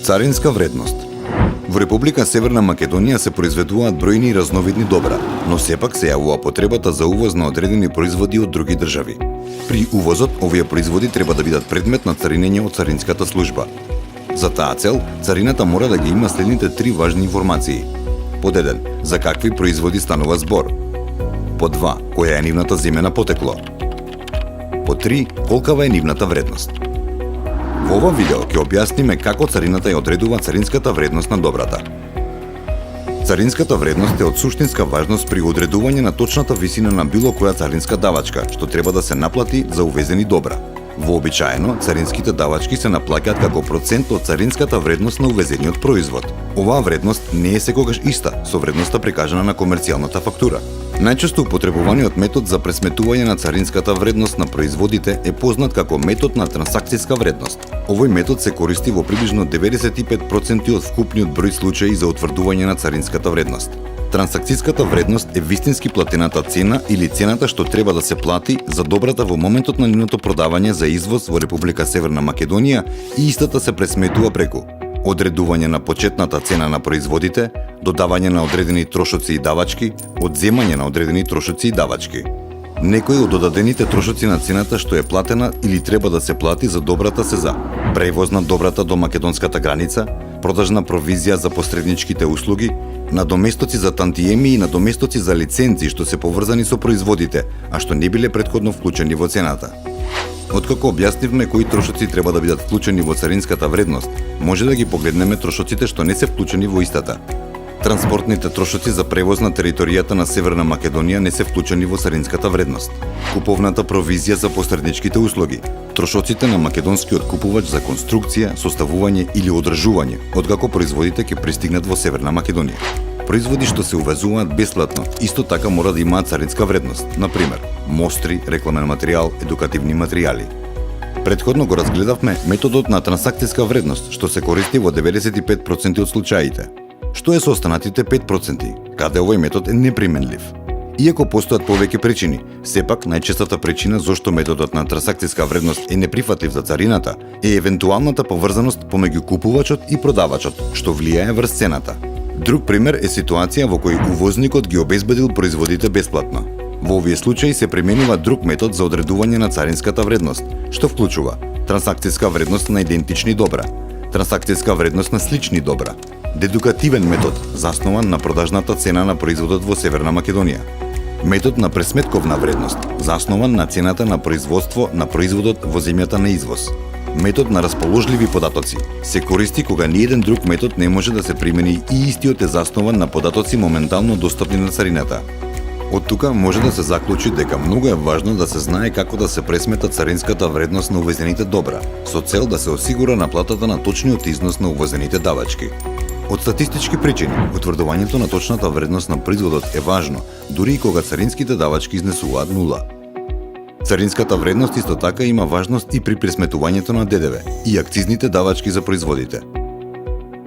Царинска вредност. Во Република Северна Македонија се произведуваат бројни разновидни добра, но сепак се јавува потребата за увоз на одредени производи од други држави. При увозот, овие производи треба да бидат предмет на царинење од царинската служба. За таа цел, царината мора да ги има следните три важни информации. Под 1. За какви производи станува збор? Под 2. Која е нивната земјана потекло? Под 3. Колкава е нивната вредност? Во ова видео ќе објасниме како царината ја одредува царинската вредност на добрата. Царинската вредност е од суштинска важност при одредување на точната висина на било која царинска давачка, што треба да се наплати за увезени добра. Вообичаено, царинските давачки се наплаќаат како процент од царинската вредност на увезениот производ. Оваа вредност не е секогаш иста со вредноста прикажана на комерцијалната фактура. Најчесто употребуваниот метод за пресметување на царинската вредност на производите е познат како метод на трансакцијска вредност. Овој метод се користи во приближно 95% од вкупниот број случаи за утврдување на царинската вредност. Трансакцијската вредност е вистински платената цена или цената што треба да се плати за добрата во моментот на нивното продавање за извоз во Република Северна Македонија и истата се пресметува преку одредување на почетната цена на производите, додавање на одредени трошоци и давачки, одземање на одредени трошоци и давачки. Некои од додадените трошоци на цената што е платена или треба да се плати за добрата се за превоз на добрата до македонската граница, продажна провизија за посредничките услуги, надоместоци за тантиеми и надоместоци за лиценци што се поврзани со производите, а што не биле претходно вклучени во цената. Откако објаснивме кои трошоци треба да бидат вклучени во царинската вредност, може да ги погледнеме трошоците што не се вклучени во истата. Транспортните трошоци за превоз на територијата на Северна Македонија не се вклучени во царинската вредност. Куповната провизија за посредничките услуги, трошоците на македонскиот купувач за конструкција, составување или одржување, откако производите ќе пристигнат во Северна Македонија. Производи што се увезуваат бесплатно, исто така мора да имаат царинска вредност, например, мостри, рекламен материјал, едукативни материјали. Предходно го разгледавме методот на трансакцијска вредност, што се користи во 95% од случаите. Што е со останатите 5%, каде овој метод е неприменлив? Иако постојат повеќе причини, сепак најчестата причина зошто методот на трансакцијска вредност е неприфатлив за царината е евентуалната поврзаност помеѓу купувачот и продавачот, што влијае врз цената. Друг пример е ситуација во кој увозникот ги обезбедил производите бесплатно. Во овие случаи се применува друг метод за одредување на царинската вредност, што вклучува трансакцијска вредност на идентични добра, трансакцијска вредност на слични добра, дедукативен метод заснован на продажната цена на производот во Северна Македонија, метод на пресметковна вредност заснован на цената на производство на производот во земјата на извоз. Метод на расположливи податоци се користи кога ниеден друг метод не може да се примени и истиот е заснован на податоци моментално достапни на царината. Од тука може да се заклучи дека многу е важно да се знае како да се пресмета царинската вредност на увезените добра, со цел да се осигура наплатата на точниот износ на увозените давачки. Од статистички причини, утврдувањето на точната вредност на производот е важно, дури и кога царинските давачки изнесуваат нула. Царинската вредност исто така има важност и при пресметувањето на ДДВ и акцизните давачки за производите.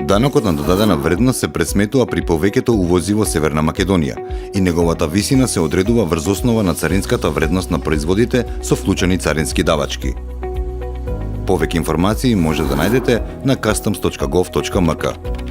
Данокот на додадена вредност се пресметува при повеќето увози во Северна Македонија и неговата висина се одредува врз основа на царинската вредност на производите со вклучени царински давачки. Повеќе информации може да најдете на customs.gov.mk.